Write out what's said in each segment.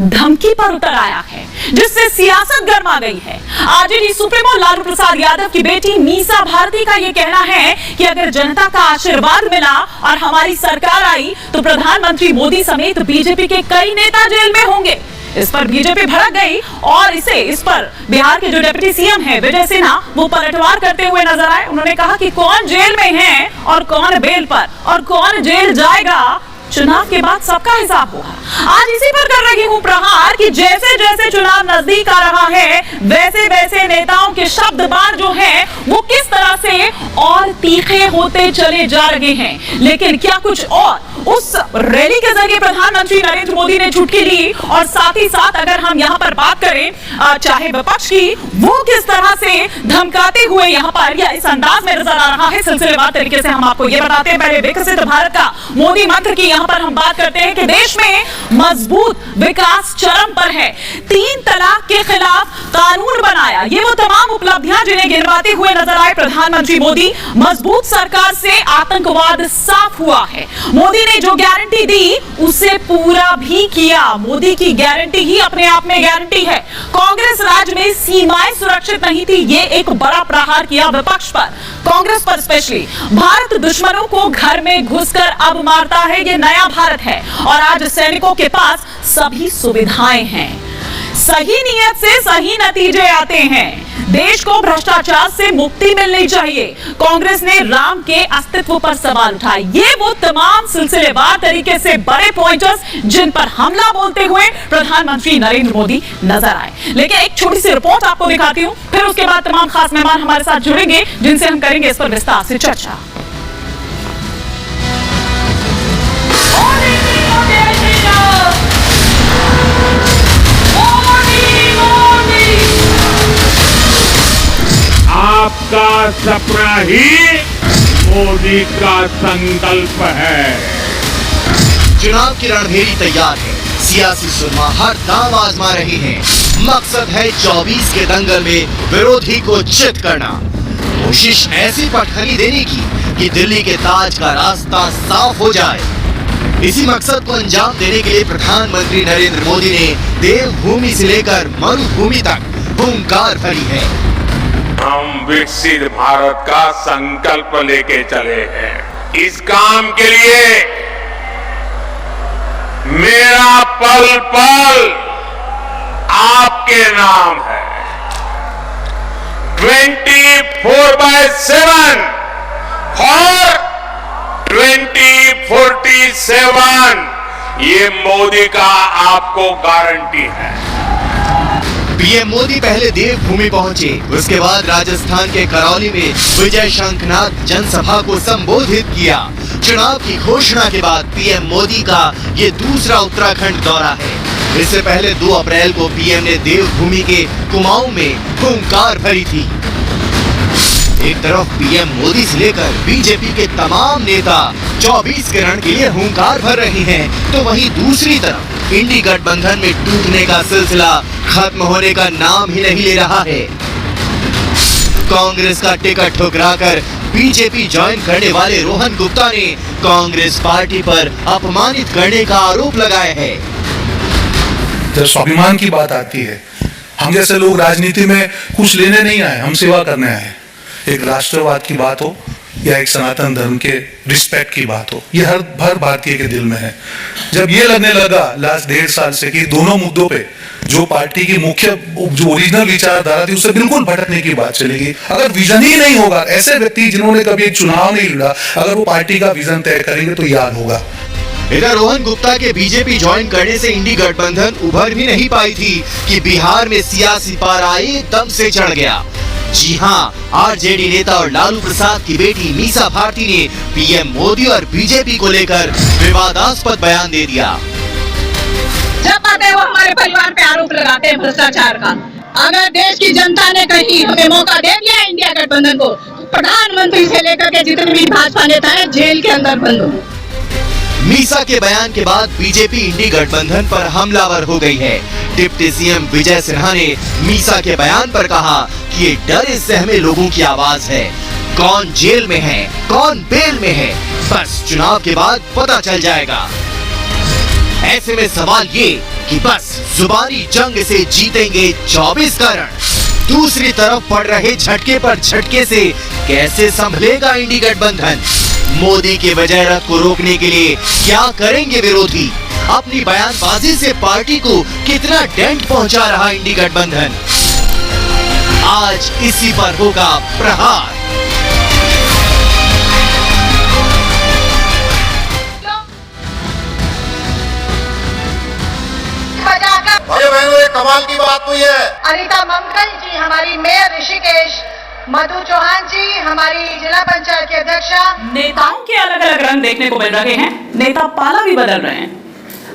धमकी पर उतर आया है, जिससे सियासत गर्मा गई है। आरजेडी सुप्रीमो लालू प्रसाद यादव की बेटी मीसा भारती का यह कहना है कि अगर जनता का आशीर्वाद मिला और हमारी सरकार आई तो प्रधानमंत्री मोदी समेत बीजेपी के कई नेता जेल में होंगे। इस पर बीजेपी भड़क गई और इस पर बिहार के जो डिप्टी सीएम हैं विजय सिन्हा वो पलटवार करते हुए नजर आए। उन्होंने कहा कि कौन जेल में है और कौन बेल पर और कौन जेल जाएगा, चुनाव के बाद सबका हिसाब होगा। आज इसी पर कर रही हूं प्रहार कि जैसे जैसे चुनाव नजदीक आ रहा है वैसे वैसे नेताओं के शब्द बाण जो हैं वो किस तरह से और तीखे होते चले जा रहे हैं। लेकिन क्या कुछ और उस रैली के जरिए प्रधानमंत्री नरेंद्र मोदी ने चुटकी ली और साथ ही साथ अगर हम यहां पर बात करें चाहे विपक्ष की, वो किस तरह से धमकाते हुए यहां पर या इस अंदाज में नजर आ रहा है। सिलसिलेवार तरीके से हम आपको ये बताते हैं। पहले विकसित भारत का मोदी मंत्र की यहां पर हम बात करते हैं कि देश में मजबूत विकास चरम पर है। 3 तलाक के खिलाफ कानून बनाया, ये वो तमाम उपलब्धियां जिन्हें गिनवाते हुए नजर आए प्रधानमंत्री मोदी। मजबूत सरकार से आतंकवाद साफ हुआ है। मोदी ने जो गारंटी दी उसे पूरा भी किया। मोदी की गारंटी ही अपने आप में गारंटी है। कांग्रेस राज में सीमाएं सुरक्षित नहीं थी, ये एक बड़ा प्रहार किया विपक्ष पर, कांग्रेस पर स्पेशली। भारत दुश्मनों को घर में घुसकर अब मारता है, ये नया भारत है और आज सैनिकों के पास सभी सुविधाएं हैं। सही नीयत से सही नतीजे आते हैं। देश को भ्रष्टाचार से मुक्ति मिलनी चाहिए। कांग्रेस ने राम के अस्तित्व पर सवाल उठाए। ये वो तमाम सिलसिलेवार तरीके से बड़े पॉइंटर्स जिन पर हमला बोलते हुए प्रधानमंत्री नरेंद्र मोदी नजर आए। लेकिन एक छोटी सी रिपोर्ट आपको दिखाती हूं, फिर उसके बाद तमाम खास मेहमान हमारे साथ जुड़ेंगे जिनसे हम करेंगे इस पर विस्तार से चर्चा। आपका सपना ही मोदी का संकल्प है। चुनाव की रणभेरी तैयार है। सियासी सुरमा हर दांव आजमा रहे हैं। मकसद है 24 के दंगल में विरोधी को चित करना। कोशिश ऐसी पटखनी देने की कि दिल्ली के ताज का रास्ता साफ हो जाए। इसी मकसद को अंजाम देने के लिए प्रधानमंत्री नरेंद्र मोदी ने देवभूमि से लेकर मरुभूमि तक हुंकार भरी है। हम विकसित भारत का संकल्प लेके चले हैं। इस काम के लिए मेरा पल पल आपके नाम है। 24/7 और 2047 ये मोदी का आपको गारंटी है। पीएम मोदी पहले देवभूमि पहुंचे, उसके बाद राजस्थान के करौली में विजय शंखनाथ जनसभा को संबोधित किया। चुनाव की घोषणा के बाद पीएम मोदी का ये दूसरा उत्तराखंड दौरा है। इससे पहले 2 अप्रैल को पीएम ने देवभूमि के कुमाऊं में हुंकार भरी थी। एक तरफ पीएम मोदी से लेकर बीजेपी के तमाम नेता 24 के रण के लिए हुंकार भर रहे हैं, तो वहीं दूसरी तरफ इंडी गठबंधन में टूटने का सिलसिला खत्म होने का नाम ही नहीं ले रहा है। कांग्रेस का टिकट ठुकराकर बीजेपी ज्वाइन करने वाले रोहन गुप्ता ने कांग्रेस पार्टी पर अपमानित करने का आरोप लगाया है। जब स्वाभिमान की बात आती है, हम जैसे लोग राजनीति में कुछ लेने नहीं आए, हम सेवा करने आए। एक राष्ट्रवाद की बात हो या एक सनातन धर्म के रिस्पेक्ट की बात हो, ये हर भारतीय के दिल में है। जब ये लगने लगा लास्ट 1.5 साल से कि दोनों मुद्दों पे जो पार्टी की मुख्य जो ओरिजिनल विचारधारा थी उससे बिल्कुल भटकने की बात चलेगी। अगर विजन ही नहीं होगा, ऐसे व्यक्ति जिन्होंने कभी एक चुनाव नहीं लड़ा, अगर वो पार्टी का विजन तय करेंगे तो याद होगा। इधर रोहन गुप्ता के बीजेपी ज्वाइन करने से इंडी गठबंधन उभर भी नहीं पाई थी कि बिहार में सियासी पारा एकदम से चढ़ गया। जी हां, आरजेडी नेता और लालू प्रसाद की बेटी मीसा भारती ने पीएम मोदी और बीजेपी को लेकर विवादास्पद बयान दे दिया। जब आते हैं वो हमारे परिवार पे आरोप लगाते हैं भ्रष्टाचार का। अगर देश की जनता ने कहीं हमें मौका दे दिया इंडिया गठबंधन को, प्रधानमंत्री से लेकर के जितने भी भाजपा नेता हैं जेल के अंदर बंद हो। मीसा के बयान के बाद बीजेपी इंडी गठबंधन पर हमलावर हो गई है। डिप्टी सीएम विजय सिन्हा ने मीसा के बयान पर कहा कि ये डरे सहमे लोगों की आवाज है। कौन जेल में है, कौन बेल में है, बस चुनाव के बाद पता चल जाएगा। ऐसे में सवाल ये कि बस जुबानी जंग से जीतेंगे 24 करण। दूसरी तरफ पड़ रहे झटके पर झटके से कैसे संभलेगा इंडी गठबंधन? मोदी के वजह को रोकने के लिए क्या करेंगे विरोधी? अपनी बयानबाजी से पार्टी को कितना डेंट पहुंचा रहा इंडी गठबंधन? आज इसी पर होगा प्रहार। भाई बहनों, एक कमाल की बात हुई है। अनीता मंगल जी हमारी मेयर ऋषिकेश, मधु चौहान जी हमारी जिला पंचायत की अध्यक्षा। नेताओं के अलग अलग रंग देखने को मिल रहे हैं, नेता पाला भी बदल रहे हैं।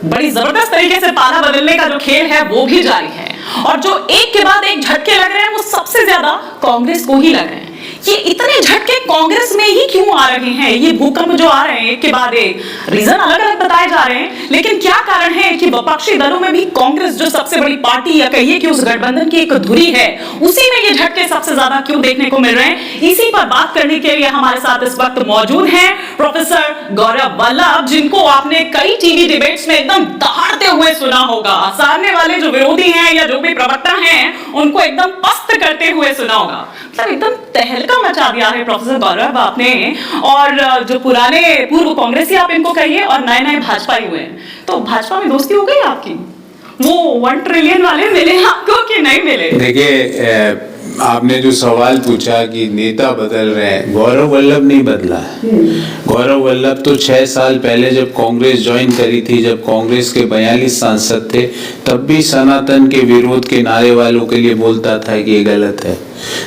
बड़ी जबरदस्त तरीके से पाला बदलने का जो खेल है वो भी जारी है, और जो एक के बाद एक झटके लग रहे हैं वो सबसे ज्यादा कांग्रेस को ही लग रहे हैं। ये इतने झटके कांग्रेस में ही क्यों आ रहे हैं? ये भूकंप जो आ रहे हैं एक के बाद एक, रीजन अलग अलग बताए जा रहे हैं, लेकिन क्या कारण है कि विपक्षी दलों में भी कांग्रेस जो सबसे बड़ी पार्टी या कहिए कि उस गठबंधन की एक धुरी है, उसी में ये झटके सबसे ज्यादा क्यों देखने को मिल रहे हैं? इसी पर बात करने के लिए हमारे साथ इस वक्त मौजूद हैं प्रोफेसर गौरव वल्लभ, जिनको आपने कई टीवी डिबेट्स में एकदम दहाड़ते हुए सुना होगा। सामने वाले जो विरोधी हैं या जो भी प्रवक्ता हैं उनको एकदम पस्त करते हुए सुना होगा। मतलब एकदम तहलका मचा दिया है प्रोफेसर गौरव आपने, और जो पुराने पूर्व कांग्रेसी आप इनको कहिए और नए नए भाजपाई हुए हैं, तो भाजपा में दोस्ती हो गई आपकी? वो 1 ट्रिलियन वाले मिले आपको कि नहीं मिले? देखिए, आपने जो सवाल पूछा कि नेता बदल रहे हैं, गौरव वल्लभ नहीं बदला है। गौरव वल्लभ तो 6 साल पहले जब कांग्रेस ज्वाइन करी थी, जब कांग्रेस के 42 सांसद थे, तब भी सनातन के विरोध के नारे वालों के लिए बोलता था कि ये गलत है।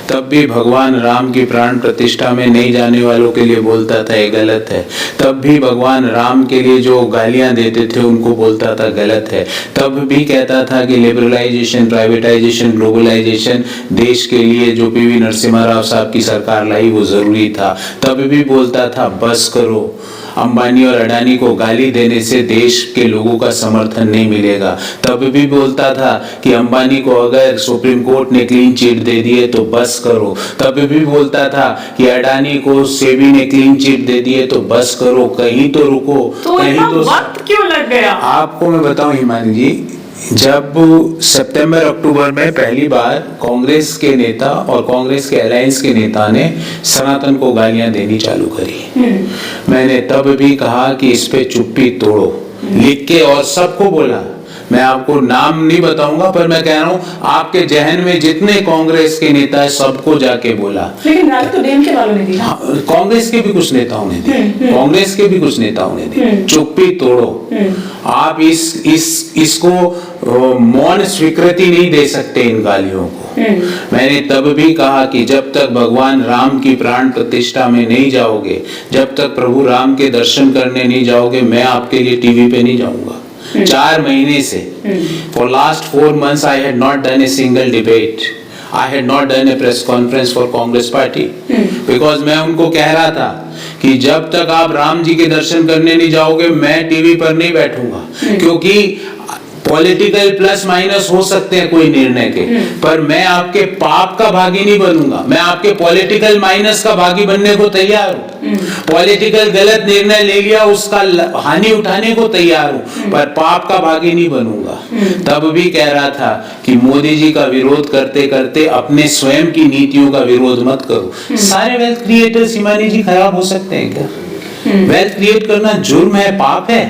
तब भी भगवान राम की प्राण प्रतिष्ठा में नहीं जाने वालों के लिए बोलता था ये गलत है। तब भी भगवान राम के लिए जो गालियां देते थे उनको बोलता था गलत है। तब भी कहता था कि लिबरलाइजेशन, प्राइवेटाइजेशन, ग्लोबलाइजेशन देश के लिए जो पीवी नरसिम्हा राव साहब की सरकार लाई वो जरूरी था। तब भी बोलता था बस करो, अंबानी और अडानी को गाली देने से देश के लोगों का समर्थन नहीं मिलेगा। तब भी बोलता था कि अंबानी को अगर सुप्रीम कोर्ट ने क्लीन चिट दे दी है तो बस करो। तब भी बोलता था कि अडानी को सेबी ने क्लीन चिट दे दी है तो बस करो, कहीं तो रुको, कहीं तो वक्त क्यों लग गया? आपको मैं बताऊं हिमानी जी, जब सितंबर अक्टूबर में पहली बार कांग्रेस के नेता और कांग्रेस के अलायंस के नेता ने सनातन को गालियां देनी चालू करी, मैंने तब भी कहा कि इस पे चुप्पी तोड़ो, लिख के, और सबको बोला। मैं आपको नाम नहीं बताऊंगा, पर मैं कह रहा हूं आपके जहन में जितने कांग्रेस के नेता है सबको जाके बोला। लेकिन गाली तो डीएमके वालों ने दी। कांग्रेस के भी कुछ नेताओं ने दी, कांग्रेस के भी कुछ नेताओं ने दी। चुप्पी तोड़ो। आप इसको मौन स्वीकृति नहीं दे सकते इन गालियों को। मैंने तब भी कहा कि जब तक भगवान राम की प्राण प्रतिष्ठा में नहीं जाओगे, जब तक प्रभु राम के दर्शन करने नहीं जाओगे, मैं आपके लिए टीवी पे नहीं जाऊंगा। 4 महीने से for last 4 months I had not done a single debate. I had not done a press conference for Congress party because मैं उनको कह रहा था कि जब तक आप राम जी के दर्शन करने नहीं जाओगे मैं टीवी पर नहीं बैठूंगा, क्योंकि पॉलिटिकल प्लस माइनस हो सकते हैं कोई निर्णय के, पर मैं आपके पाप का भागी नहीं बनूंगा। मैं आपके पॉलिटिकल माइनस का भागी बनने को तैयार हूँ। पॉलिटिकल गलत निर्णय ले लिया उसका हानि उठाने को तैयार हूँ, पर पाप का भागी नहीं बनूंगा। तब भी कह रहा था कि मोदी जी का विरोध करते करते अपने स्वयं की नीतियों का विरोध मत करो। सारे वेल्थ क्रिएटर्स हिमानी जी खराब हो सकते हैं क्या? वेल्थ क्रिएट करना जुर्म है, पाप है।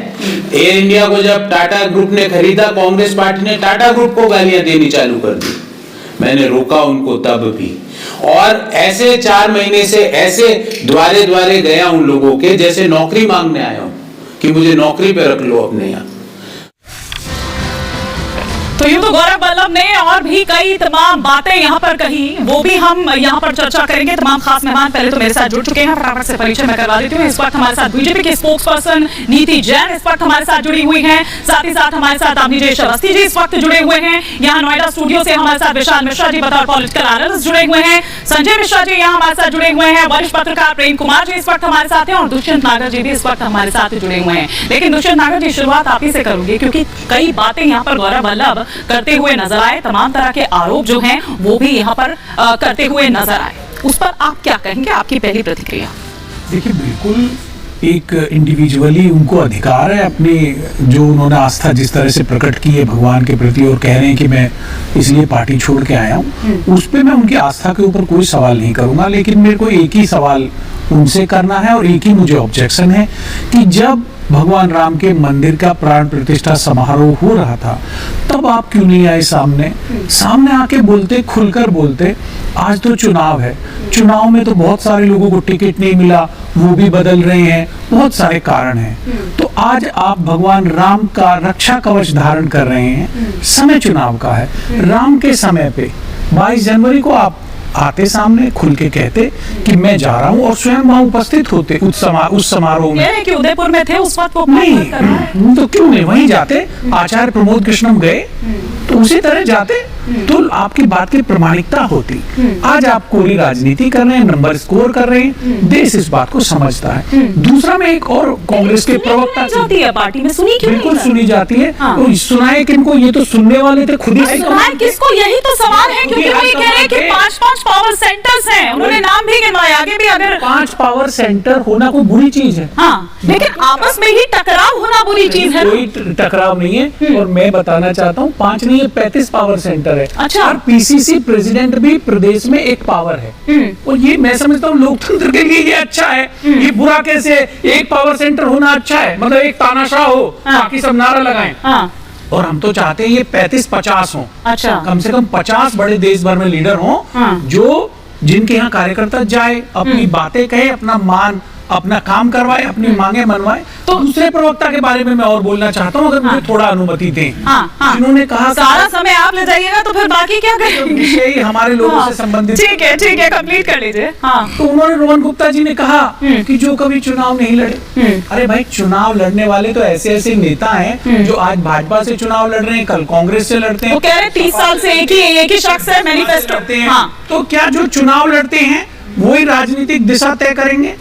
एयर इंडिया को जब टाटा ग्रुप ने खरीदा, कांग्रेस पार्टी ने टाटा ग्रुप को गालियां देनी चालू कर दी। मैंने रोका उनको तब भी, और ऐसे 4 महीने से ऐसे द्वारे द्वारे गया उन लोगों के जैसे नौकरी मांगने आया हूं कि मुझे नौकरी पे रख लो अपने यहाँ। तो यूं तो गौरव वल्लभ ने और भी कई तमाम बातें यहाँ पर कही, वो भी हम यहाँ पर चर्चा करेंगे। तमाम खास मेहमान पहले तो मेरे साथ जुड़ चुके हैं, फटाफट से परिचय मैं करवा देती हूँ। इस वक्त हमारे साथ बीजेपी के स्पोक्स पर्सन नीति जैन इस वक्त हमारे साथ जुड़ी हुई हैं। साथ ही साथ हमारे साथ अभिजेश अवस्थी जी इस वक्त जुड़े हुए हैं। यहाँ नोएडा स्टूडियो से हमारे साथ विशाल मिश्रा जी बतौर पॉलिटिकल एनालिस्ट जुड़े हुए हैं। संजय मिश्रा जी यहाँ हमारे साथ जुड़े हुए हैं। वरिष्ठ पत्रकार प्रेम कुमार जी इस वक्त हमारे साथ हैं, और दुष्यंत नागर जी भी इस वक्त हमारे साथ जुड़े हुए हैं। लेकिन दुष्यंत नागर जी, शुरुआत आप ही से करूंगी, क्योंकि कई बातें यहाँ पर गौरव वल्लभ करते हुए नजर आए, तमाम तरह के आरोप जो हैं वो भी यहाँ पर करते हुए नजर आए। उस पर आप क्या कहेंगे, आपकी पहली प्रतिक्रिया? देखिए, बिल्कुल एक इंडिविजुअली उनको अधिकार है अपनी जो उन्होंने आस्था जिस तरह से प्रकट की है भगवान के प्रति और कह रहे हैं कि मैं इसलिए पार्टी छोड़ के आया हूँ, उस पे मैं उनकी आस्था के ऊपर कोई सवाल नहीं करूंगा। लेकिन मेरे को एक ही सवाल उनसे करना है और एक ही मुझे ऑब्जेक्शन है कि जब भगवान राम के मंदिर का प्राण प्रतिष्ठा समारोह हो रहा था तब आप क्यों नहीं आए सामने आके बोलते, खुलकर बोलते। आज तो चुनाव है, चुनाव में तो बहुत सारे लोगों को टिकट नहीं मिला, वो भी बदल रहे हैं, बहुत सारे कारण हैं। तो आज आप भगवान राम का रक्षा कवच धारण कर रहे हैं, समय चुनाव का है, राम के समय पे 22 जनवरी को आप आते सामने खुल के कहते कि मैं जा रहा हूँ और स्वयं वहां उपस्थित होते उस समारोह में। कि उदयपुर में थे उस वक्त वो नहीं, तो क्यों नहीं वहीं जाते? आचार्य प्रमोद कृष्णम गए तो उसी तरह जाते तो आपकी बात की प्रामाणिकता होती। आज आप कोरी राजनीति कर रहे हैं, नंबर स्कोर कर रहे हैं, देश इस बात को समझता है। दूसरा में एक और कांग्रेस के प्रवक्ता जाती है पार्टी में, सुनी क्यों? बिल्कुल सुनी जाती है। तो सुनाए किनको? ये तो सुनने वाले थे खुद ही। सुनाए किसको? यही तो सवाल है, क्योंकि वो ये कह रहे हैं कि 5 पावर सेंटर्स हैं, उन्होंने नाम भी गिनवाए। आगे भी अगर 5 पावर सेंटर होना कोई बुरी चीज है, लेकिन आपस में ही टकराव होना बुरी चीज है। कोई टकराव नहीं है। और मैं बताना चाहता हूँ 5 नहीं, 35 पावर सेंटर है। अच्छा। और पीसीसी प्रेसिडेंट भी प्रदेश में एक पावर है। और ये मैं समझता हूँ लोकतंत्र के लिए ये अच्छा है। ये बुरा कैसे? एक पावर सेंटर होना अच्छा है, मतलब एक तानाशाह हो, बाकी सब नारा लगाएं। और हम तो चाहते हैं ये 35-50 हो। अच्छा। कम से कम 50 बड़े देश भर में लीडर हो जो जिनके यहाँ कार्यकर्ता जाए, अपनी बातें कहे, अपना मान, अपना काम करवाए, अपनी मांगे मनवाए। तो दूसरे प्रवक्ता के बारे में मैं और बोलना चाहता हूँ, अगर मुझे थोड़ा अनुमति दें। जिन्होंने कहा सारा समय आप ले जाइएगा तो फिर बाकी क्या करेंगे? विषय हमारे लोगों से संबंधित। ठीक है, कंप्लीट कर लीजिए। तो उन्होंने रोहन गुप्ता जी ने कहा कि जो कभी चुनाव नहीं लड़े। अरे भाई, चुनाव लड़ने वाले तो ऐसे ऐसे नेता हैं जो आज भाजपा से चुनाव लड़ रहे हैं, कल कांग्रेस से लड़ते हैं। वो कह रहे 30 साल से एक ही शख्स है, मैनिफेस्टो लड़ते हैं। तो क्या जो चुनाव लड़ते हैं वही राजनीतिक दिशा तय करेंगे?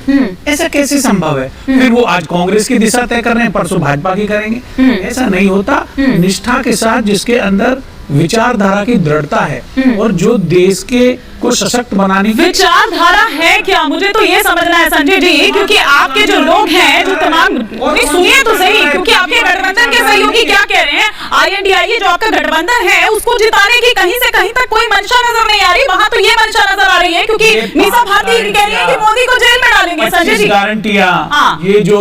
ऐसा कैसे संभव है? फिर वो आज कांग्रेस की दिशा तय कर रहे हैं, परसों भाजपा की करेंगे। ऐसा नहीं होता। निष्ठा के साथ जिसके अंदर विचारधारा की दृढ़ता है और जो देश के को सशक्त बनाने की विचारधारा है क्या, मुझे तो ये समझना है संजय जी, क्योंकि आपके जो लोग हैं जो तमाम, सुनिए तो सही, क्योंकि आपके गठबंधन के सहयोगी क्या कह रहे हैं, INDIA जो आपका गठबंधन है उसको जिताने की कहीं से कहीं तक कोई मंशा नजर नहीं आ रही। वहां तो ये मंशा नजर आ रही है क्योंकि मीसा भारती कह रही है कि मोदी को जेल में डालेंगे। संजय जी, गारंटियां ये जो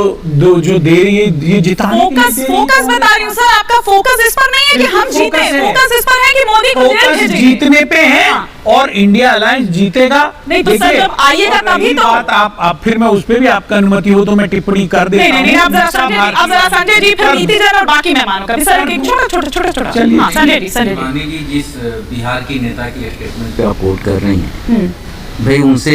दे रही है, ये जिताने फोकस बता रही हूँ सर, आपका फोकस इस पर नहीं है कि हम जीते, फोकस इस पर है कि मोदी को जेल भेजें। जीतने पे है और इंडिया अलायंस जीतेगा। नहीं तो सर जब आइएगा तभी तो बात आप फिर मैं उस पे भी आपका अनुमति हो तो मैं टिप्पणी कर देता हूं। नहीं, आप जरा संजय जी फिर नीति जन और बाकी मेहमानों का भी सर एक छोटा संजय जी जिस बिहार की नेता की स्टेटमेंट पे आप वोट कर रही हैं, भाई उनसे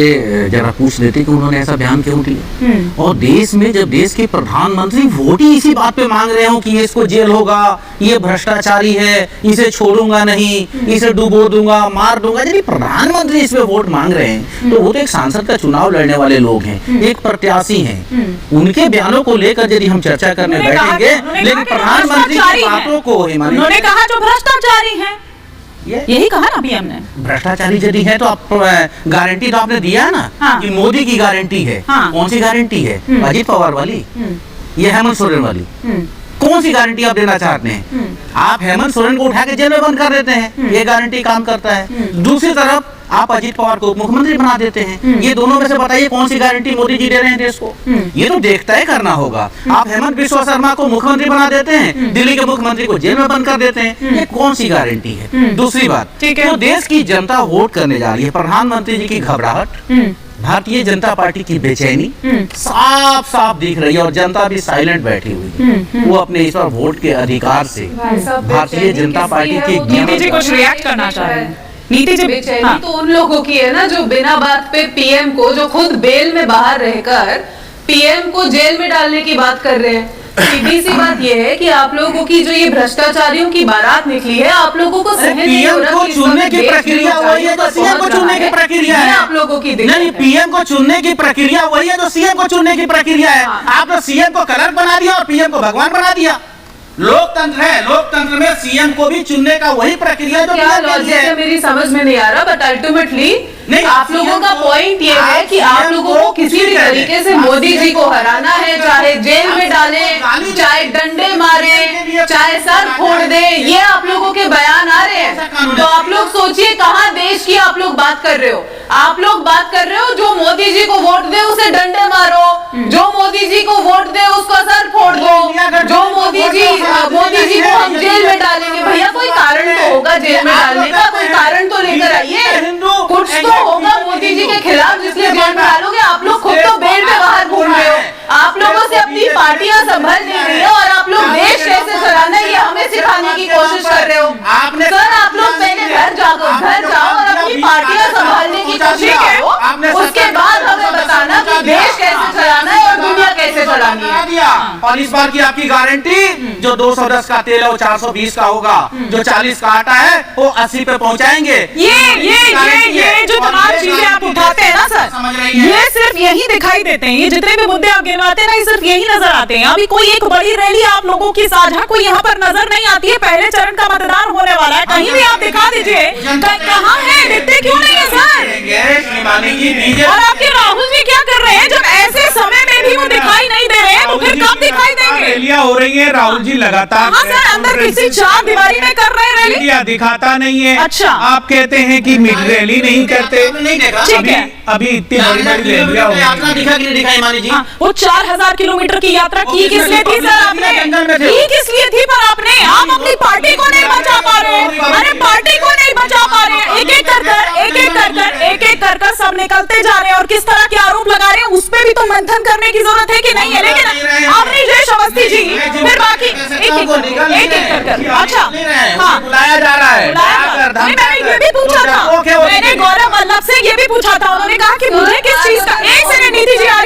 जरा पूछ लेते कि उन्होंने ऐसा बयान क्यों दिया। और देश में जब देश के प्रधानमंत्री वोट ही इसी बात पे मांग रहे हो कि ये इसको जेल होगा, ये भ्रष्टाचारी है, इसे छोड़ूंगा नहीं, इसे डुबो दूंगा, मार दूंगा, यदि प्रधानमंत्री इस पे वोट मांग रहे हैं तो वो तो एक सांसद का चुनाव लड़ने वाले लोग हैं, एक प्रत्याशी हैं। उनके बयानों को लेकर यदि हम चर्चा करने बैठेंगे, लेकिन प्रधानमंत्री की बातों को उन्होंने कहा जो भ्रष्टाचारी है, यही कहा ना अभी हमने। भ्रष्टाचारी यदि है तो आप गारंटी तो आपने दिया ना कि मोदी की गारंटी है। कौन सी गारंटी है? अजीत पवार वाली, ये हेमंत सोरेन वाली? कौन सी गारंटी आप देना चाहते हैं? आप हेमंत सोरेन को उठा के जेल में बंद कर देते हैं, ये गारंटी काम करता है। दूसरी तरफ आप अजीत पवार को मुख्यमंत्री बना देते हैं। ये दोनों में से बताइए कौन सी गारंटी मोदी जी दे रहे हैं देश को? ये तो देखता ही करना होगा। आप हेमंत बिस्वा शर्मा को मुख्यमंत्री बना देते हैं, दिल्ली के मुख्यमंत्री को जेल में बंद कर देते हैं, ये कौन सी गारंटी है? दूसरी बात, तो देश की जनता वोट करने जा रही है, प्रधानमंत्री जी की घबराहट, भारतीय जनता पार्टी की बेचैनी साफ साफ दिख रही है और जनता भी साइलेंट बैठी हुई है। वो अपने इस बार वोट के अधिकार से भारतीय जनता पार्टी की नीति जी कुछ रिएक्ट करना चाह रहे हैं। नीति जी बेचैनी तो उन लोगों की है ना जो बिना बात पे पीएम को, जो खुद बेल में बाहर रहकर पीएम को जेल में डालने की बात कर रहे हैं। सीधी सी बात ये है कि आप लोगों की जो ये भ्रष्टाचारियों की बारात निकली है, आप लोगों को पीएम को चुनने की प्रक्रिया वही है जो सीएम को चुनने की प्रक्रिया है। आप लोगों की नहीं, पीएम को चुनने की प्रक्रिया वही है जो सीएम को चुनने की प्रक्रिया है। आपने सीएम को कलर बना दिया और पीएम को भगवान बना दिया। लोकतंत्र है, लोकतंत्र में सीएम को भी चुनने का वही प्रक्रिया जो क्या लॉजिक है मेरी समझ में नहीं आ रहा, बट अल्टीमेटली आप लोगों का पॉइंट ये है कि आप लोगों को किसी भी तरीके से मोदी जी को हराना है, चाहे जेल में डाले, चाहे डंडे मारे, चाहे सर फोड़ दे, ये आप लोगों के बयान आ रहे हैं। तो आप लोग सोचिए कहाँ देश की आप लोग बात कर रहे हो। आप लोग बात कर रहे हो जो मोदी जी को वोट दे उसे डंडे मारो, जो मोदी जी को वोट दे उसका सर फोड़ दो, जो मोदी जी को हम जेल में डालेंगे। भैया कोई कारण तो होगा जेल में डालने का, कोई कारण तो लेकर आइए, कुछ तो होगा मोदी जी के खिलाफ जिसलिए जेल में डालोगे। आप लोग खुद तो बेल पे बाहर घूम रहे हो, आप लोगों से अपनी पार्टियां संभल नहीं रही है और आप लोग देश कैसे चलाना है ये हमें सिखाने की कोशिश कर रहे हो। सर आप लोग पहले घर जाओ और अपनी पार्टियां संभालने की कोशिश करो, उसके बाद हमें बताना कि देश कैसे चलाना है और दुनिया कैसे चलानी है। और इस बार की आपकी गारंटी जो 210 का तेल है वो 420 का होगा, जो 40 का आटा है वो 80 पे पहुंचाएंगे। ये जो तमाम चीजें आप उठाते हैं ना सर, ये सिर्फ यही दिखाई देते हैं, ये जितने भी मुद्दे आप गिनवाते हैं ना, ये सिर्फ यही नजर आते हैं। अभी कोई एक बड़ी रैली आप लोगों की साझा कोई यहाँ पर नजर नहीं आती है। पहले चरण का मतदान होने वाला है, कहीं भी आप दिखा दीजिए, कहाँ है, दिखते क्यों नहीं है सर? और आपके राहुल जी क्या कर रहे हैं जब ऐसे समय में भी वो दिखाई नहीं दे रहे हैं, तो फिर कब दिखाई देंगे? रैलियां हो रही है, राहुल जी लगातार हाँ सर, अंदर किसी चार दीवारी में कर रहे हैं रैली, मीडिया दिखाता नहीं है। अच्छा, आप कहते हैं कि रैली नहीं करते, ठीक है, अभी इतनी बड़ी बड़ी रैलियां हो यात्रा दिखा कि नहीं दिखाई मानी जी? वो 4000 किलोमीटर की यात्रा की किस लिए थी सर आपने? की किस लिए थी पर आपने? आप अपनी पार्टी को नहीं बचा पा रहे हैं, अरे पार्टी को नहीं बचा पा रहे हैं। एक एक कर कर सब निकलते जा रहे हैं और किस तरह के आरोप लगा रहे हैं उस पे भी तो मंथन करने की जरूरत है कि नहीं है? लेकिन आपने जय अवस्थी जी फिर बाकी एक कर अच्छा हाँ बुलाया जा रहा है। मैंने ये भी पूछा था, मैंने गौरव वल्लभ से ये भी पूछा था, उन्होंने कहा कि मुझे किस चीज का, एक सेकंड नीति जी आ